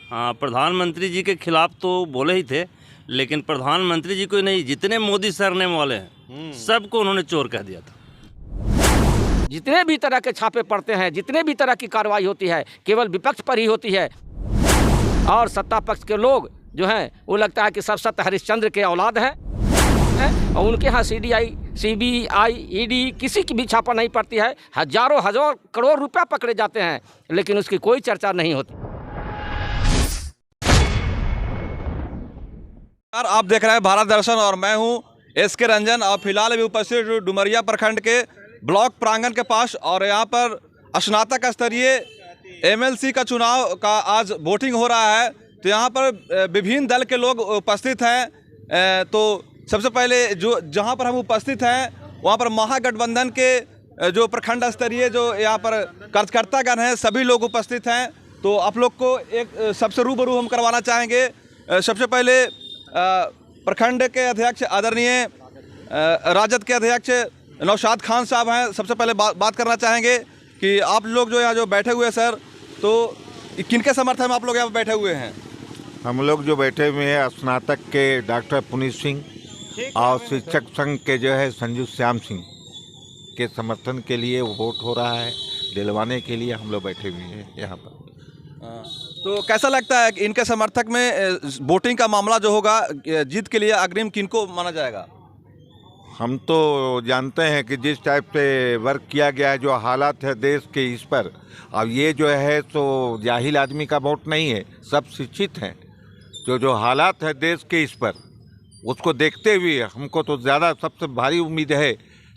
हाँ, प्रधानमंत्री जी के खिलाफ तो बोले ही थे, लेकिन प्रधानमंत्री जी को नहीं, जितने मोदी सरनेम वाले हैं सबको उन्होंने चोर कह दिया था। जितने भी तरह के छापे पड़ते हैं, जितने भी तरह की कार्रवाई होती है, केवल विपक्ष पर ही होती है। और सत्ता पक्ष के लोग जो हैं वो लगता है कि सब सत्य हरिश्चंद्र के औलाद हैं, और उनके यहाँ CBI, ED किसी की भी छापा नहीं पड़ती है। हजारों करोड़ रुपया पकड़े जाते हैं, लेकिन उसकी कोई चर्चा नहीं होती। आप देख रहे हैं भारत दर्शन और मैं हूं SK रंजन और फिलहाल अभी उपस्थित डुमरिया प्रखंड के ब्लॉक प्रांगण के पास। और यहां पर स्नातक स्तरीय MLC का चुनाव का आज वोटिंग हो रहा है। तो यहां पर विभिन्न दल के लोग उपस्थित हैं। तो सबसे पहले जहां पर हम उपस्थित हैं वहां पर महागठबंधन के जो प्रखंड स्तरीय जो यहाँ पर कार्यकर्तागण हैं सभी लोग उपस्थित हैं। तो आप लोग को एक सबसे रूबरू हम करवाना चाहेंगे। सबसे पहले प्रखंड के अध्यक्ष आदरणीय राजद के अध्यक्ष नौशाद खान साहब हैं। सबसे पहले बात करना चाहेंगे कि आप लोग जो यहाँ जो बैठे हुए हैं सर, तो किनके समर्थन में आप लोग यहाँ बैठे हुए हैं? हम लोग जो बैठे हुए हैं स्नातक के डॉक्टर पुनीत सिंह और शिक्षक संघ के जो है संजू श्याम सिंह के समर्थन के लिए वोट हो रहा है, दिलवाने के लिए हम लोग बैठे हुए हैं यहाँ पर। तो कैसा लगता है कि इनके समर्थक में वोटिंग का मामला जो होगा, जीत के लिए अग्रिम किनको माना जाएगा? हम तो जानते हैं कि जिस टाइप से वर्क किया गया है, जो हालात है देश के इस पर, अब ये जो है तो जाहिल आदमी का वोट नहीं है, सब शिक्षित हैं। जो हालात है देश के इस पर, उसको देखते हुए हमको तो ज़्यादा सबसे भारी उम्मीद है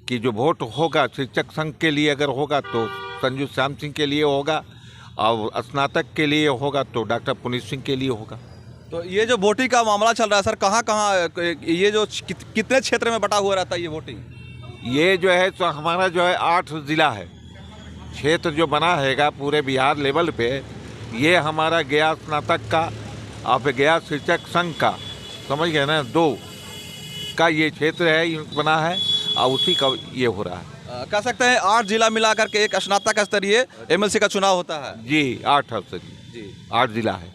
कि जो वोट होगा शिक्षक संघ के लिए अगर होगा तो संजू श्याम सिंह के लिए होगा, और स्नातक के लिए होगा तो डॉक्टर पुनीत सिंह के लिए होगा। तो ये जो वोटिंग का मामला चल रहा है सर, कहाँ ये जो कितने क्षेत्र में बटा हुआ रहता है ये वोटिंग? ये जो है तो हमारा जो है 8 ज़िला है, क्षेत्र जो बना हैगा पूरे बिहार लेवल पे। ये हमारा गया स्नातक का और गया शिक्षक संघ का, समझ गए ना, 2 का ये क्षेत्र है बना है, और उसी का ये हो रहा है। कह सकते हैं 8 जिला मिलाकर के एक स्नातक स्तरीय MLC का चुनाव होता है जी। 8 जी 8 जिला है,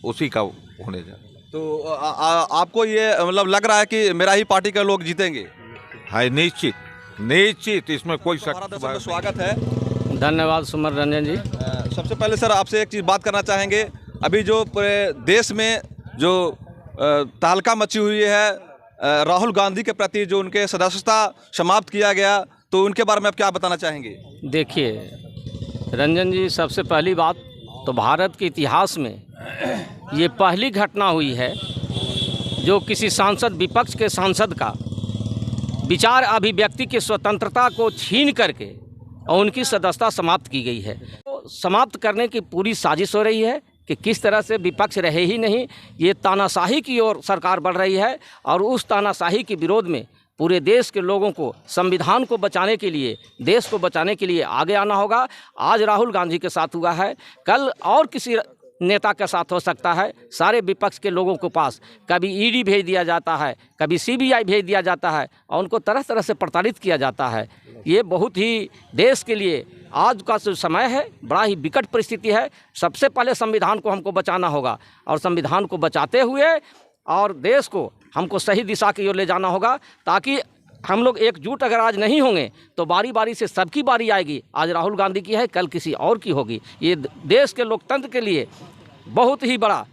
उसी का होने जा। तो आपको ये मतलब लग रहा है कि मेरा ही पार्टी के लोग जीतेंगे? हाँ, निश्चित, इसमें कोई शक। स्वागत है। धन्यवाद सुमर रंजन जी। सबसे पहले सर आपसे एक चीज़ बात करना चाहेंगे। अभी जो पूरे देश में जो तहलका मची हुई है राहुल गांधी के प्रति, जो उनके सदस्यता समाप्त किया गया, तो उनके बारे में आप क्या बताना चाहेंगे? देखिए रंजन जी, सबसे पहली बात तो भारत के इतिहास में ये पहली घटना हुई है जो किसी सांसद, विपक्ष के सांसद का विचार अभिव्यक्ति की स्वतंत्रता को छीन करके और उनकी सदस्यता समाप्त की गई है। तो समाप्त करने की पूरी साजिश हो रही है कि किस तरह से विपक्ष रहे ही नहीं, ये तानाशाही की ओर सरकार बढ़ रही है। और उस तानाशाही के विरोध में पूरे देश के लोगों को, संविधान को बचाने के लिए, देश को बचाने के लिए आगे आना होगा। आज राहुल गांधी के साथ हुआ है, कल और किसी नेता के साथ हो सकता है। सारे विपक्ष के लोगों के पास कभी ED भेज दिया जाता है, कभी CBI भेज दिया जाता है, और उनको तरह तरह से प्रताड़ित किया जाता है। ये बहुत ही देश के लिए आज का जो समय है बड़ा ही विकट परिस्थिति है। सबसे पहले संविधान को हमको बचाना होगा, और संविधान को बचाते हुए और देश को हमको सही दिशा की ओर ले जाना होगा, ताकि हम लोग एकजुट अगर आज नहीं होंगे तो बारी बारी से सबकी बारी आएगी। आज राहुल गांधी की है, कल किसी और की होगी। ये देश के लोकतंत्र के लिए बहुत ही बड़ा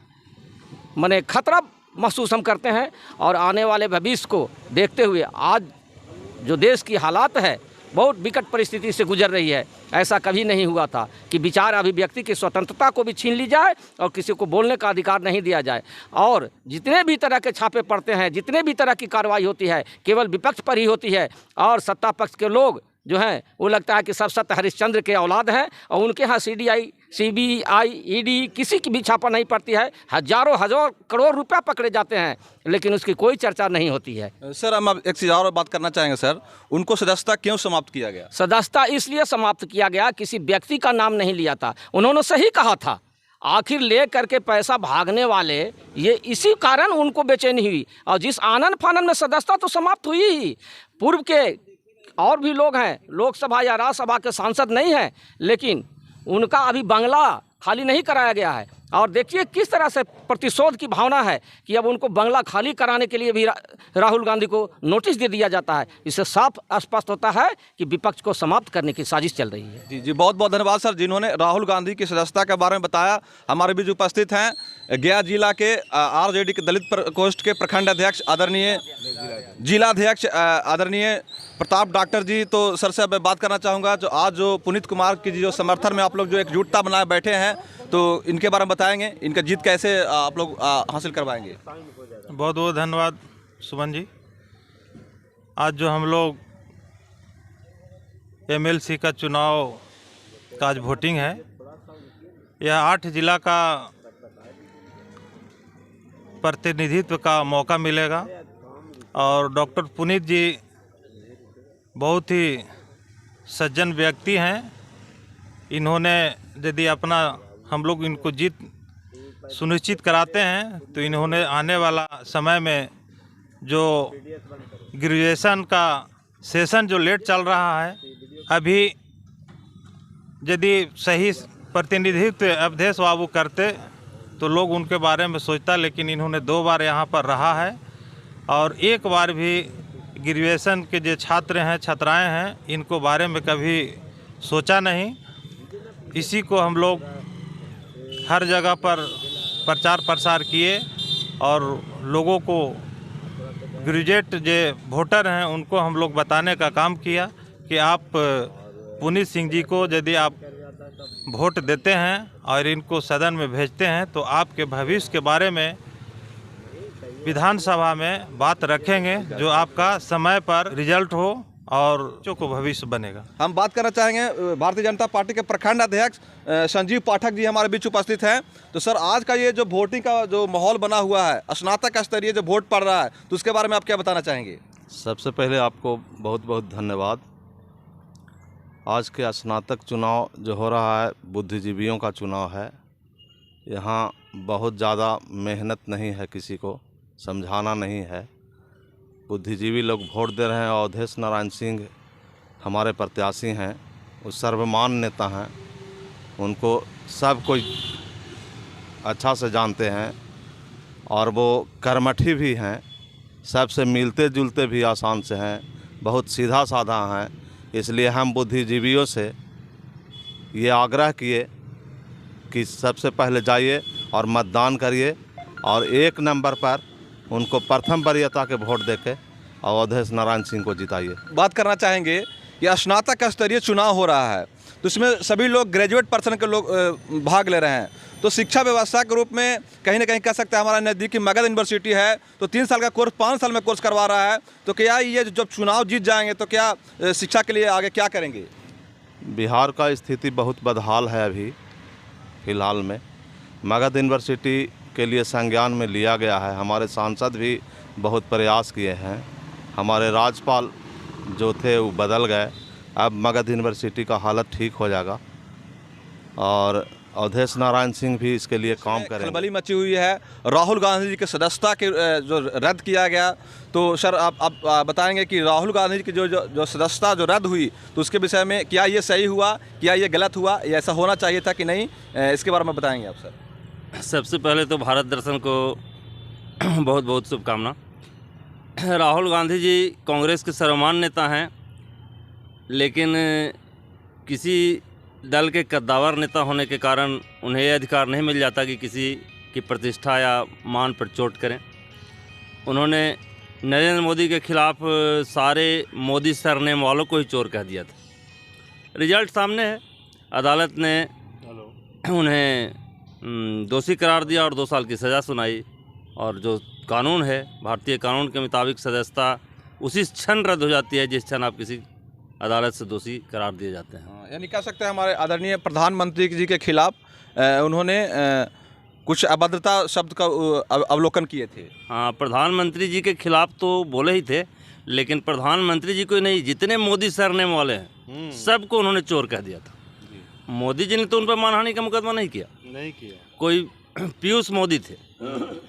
माने खतरा महसूस हम करते हैं। और आने वाले भविष्य को देखते हुए आज जो देश की हालात है बहुत विकट परिस्थिति से गुजर रही है। ऐसा कभी नहीं हुआ था कि विचार अभिव्यक्ति की स्वतंत्रता को भी छीन ली जाए और किसी को बोलने का अधिकार नहीं दिया जाए। और जितने भी तरह के छापे पड़ते हैं, जितने भी तरह की कार्रवाई होती है, केवल विपक्ष पर ही होती है। और सत्ता पक्ष के लोग जो हैं वो लगता है कि सब सत्य हरिश्चंद्र के औलाद हैं, और उनके यहाँ CBI, ED किसी की भी छापा नहीं पड़ती है। हजारों करोड़ रुपया पकड़े जाते हैं, लेकिन उसकी कोई चर्चा नहीं होती है। सर हम अब एक चीज़ और बात करना चाहेंगे सर, उनको सदस्यता क्यों समाप्त किया गया? सदस्यता इसलिए समाप्त किया गया, किसी व्यक्ति का नाम नहीं लिया था। उन्होंने सही कहा था, आखिर ले करके पैसा भागने वाले ये इसी कारण उनको बेचैनी हुई। और जिस आनन फानन में सदस्यता तो समाप्त हुई ही। पूर्व के और भी लोग हैं, लोकसभा या राज्यसभा के सांसद नहीं हैं, लेकिन उनका अभी बंगला खाली नहीं कराया गया है। और देखिए किस तरह से प्रतिशोध की भावना है कि अब उनको बंगला खाली कराने के लिए भी राहुल गांधी को नोटिस दे दिया जाता है। इससे साफ स्पष्ट होता है कि विपक्ष को समाप्त करने की साजिश चल रही है। जी जी, बहुत बहुत धन्यवाद सर, जिन्होंने राहुल गांधी की सदस्यता के बारे में बताया। हमारे बीच उपस्थित हैं गया जिला के आरजेडी के दलित प्रकोष्ठ के प्रखंड अध्यक्ष आदरणीय जिलाध्यक्ष आदरणीय प्रताप डॉक्टर जी। तो सर से मैं बात करना चाहूँगा, जो आज जो पुनीत कुमार की जो समर्थन में आप लोग जो एकजुटता बनाए बैठे हैं, तो इनके बारे में बताएंगे, इनका जीत कैसे आप लोग हासिल करवाएंगे? बहुत बहुत धन्यवाद सुमन जी। आज जो हम लोग एमएलसी का चुनाव का आज वोटिंग है, यह 8 जिला का प्रतिनिधित्व का मौका मिलेगा। और डॉक्टर पुनीत जी बहुत ही सज्जन व्यक्ति हैं। इन्होंने यदि अपना हम लोग इनको जीत सुनिश्चित कराते हैं तो इन्होंने आने वाला समय में जो ग्रेजुएशन का सेशन जो लेट चल रहा है, अभी यदि सही प्रतिनिधित्व अवधेश बाबू करते तो लोग उनके बारे में सोचता, लेकिन इन्होंने 2 बार यहाँ पर रहा है और एक बार भी ग्रेजुएशन के जो छात्र हैं छात्राएं हैं इनको बारे में कभी सोचा नहीं। इसी को हम लोग हर जगह पर प्रचार प्रसार किए और लोगों को ग्रेजुएट जो वोटर हैं उनको हम लोग बताने का काम किया कि आप पुनीत सिंह जी को यदि आप वोट देते हैं और इनको सदन में भेजते हैं तो आपके भविष्य के बारे में विधानसभा में बात रखेंगे, जो आपका समय पर रिजल्ट हो और बच्चों को भविष्य बनेगा। हम बात करना चाहेंगे भारतीय जनता पार्टी के प्रखंड अध्यक्ष संजीव पाठक जी हमारे बीच उपस्थित हैं। तो सर, आज का ये जो वोटिंग का जो माहौल बना हुआ है, स्नातक स्तरीय जो वोट पड़ रहा है, तो उसके बारे में आप क्या बताना चाहेंगे? सबसे पहले आपको बहुत बहुत धन्यवाद। आज के स्नातक चुनाव जो हो रहा है बुद्धिजीवियों का चुनाव है। यहाँ बहुत ज़्यादा मेहनत नहीं है, किसी को समझाना नहीं है। बुद्धिजीवी लोग वोट दे रहे हैं। अवधेश नारायण सिंह हमारे प्रत्याशी हैं, वो सर्वमान्य नेता हैं, उनको सब कोई अच्छा से जानते हैं और वो कर्मठी भी हैं, सबसे मिलते जुलते भी आसान से हैं, बहुत सीधा साधा हैं। इसलिए हम बुद्धिजीवियों से ये आग्रह किए कि सबसे पहले जाइए और मतदान करिए और 1 नंबर पर उनको प्रथम वरीयता के वोट देके अवधेश नारायण सिंह को जिताइए। बात करना चाहेंगे कि स्नातक स्तरीय चुनाव हो रहा है, तो इसमें सभी लोग ग्रेजुएट पर्सन के लोग भाग ले रहे हैं। तो शिक्षा व्यवस्था के रूप में कहीं ना कहीं कह सकते हैं, हमारा नज़दीकी मगध यूनिवर्सिटी है, तो 3 साल का कोर्स 5 साल में कोर्स करवा रहा है। तो क्या ये जब चुनाव जीत जाएंगे तो क्या शिक्षा के लिए आगे क्या करेंगे? बिहार का स्थिति बहुत बदहाल है अभी फ़िलहाल में। मगध यूनिवर्सिटी के लिए संज्ञान में लिया गया है। हमारे सांसद भी बहुत प्रयास किए हैं। हमारे राज्यपाल जो थे वो बदल गए। अब मगध यूनिवर्सिटी का हालत ठीक हो जाएगा और अवधेश नारायण सिंह भी इसके लिए काम करेंगे। खलबली मची हुई है राहुल गांधी जी की सदस्यता के जो रद्द किया गया। तो सर, आप बताएंगे कि राहुल गांधी जी की जो सदस्यता जो रद्द हुई, तो उसके विषय में क्या ये सही हुआ, क्या ये गलत हुआ, या ऐसा होना चाहिए था कि नहीं, इसके बारे में बताएंगे आप सर? सबसे पहले तो भारत दर्शन को बहुत बहुत शुभकामना। राहुल गांधी जी कांग्रेस के सर्वमान्य नेता हैं, लेकिन किसी दल के कद्दावर नेता होने के कारण उन्हें यह अधिकार नहीं मिल जाता कि किसी की प्रतिष्ठा या मान पर चोट करें। उन्होंने नरेंद्र मोदी के खिलाफ सारे मोदी सरनेम वालों को ही चोर कह दिया था। रिजल्ट सामने है, अदालत ने उन्हें दोषी करार दिया और 2 साल की सज़ा सुनाई। और जो कानून है, भारतीय कानून के मुताबिक सदस्यता उसी क्षण रद्द हो जाती है जिस क्षण आप किसी अदालत से दोषी करार दिए जाते हैं। यानी कह सकते हैं हमारे आदरणीय प्रधानमंत्री जी के खिलाफ उन्होंने कुछ अभद्रता शब्द का अवलोकन किए थे। हाँ, प्रधानमंत्री जी के खिलाफ तो बोले ही थे, लेकिन प्रधानमंत्री जी को नहीं, जितने मोदी सरनेम वाले हैं सबको उन्होंने चोर कह दिया था। मोदी जी ने तो उन पर मानहानि का मुकदमा नहीं किया। कोई पीयूष मोदी थे,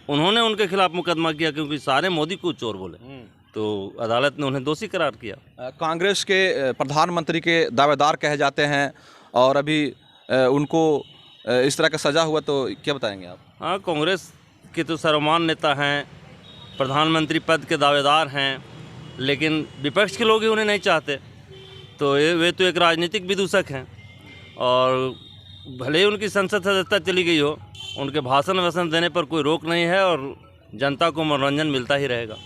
उन्होंने उनके खिलाफ मुकदमा किया क्योंकि सारे मोदी को चोर बोले, तो अदालत ने उन्हें दोषी करार किया। कांग्रेस के प्रधानमंत्री के दावेदार कहे जाते हैं और अभी उनको इस तरह का सजा हुआ तो क्या बताएंगे आप? हाँ, कांग्रेस के तो सर्वमान्य नेता हैं, प्रधानमंत्री पद के दावेदार हैं, लेकिन विपक्ष के लोग ही उन्हें नहीं चाहते। तो वे तो एक राजनीतिक विदूषक हैं, और भले ही उनकी संसद सदस्यता चली गई हो, उनके भाषण वाषण देने पर कोई रोक नहीं है और जनता को मनोरंजन मिलता ही रहेगा।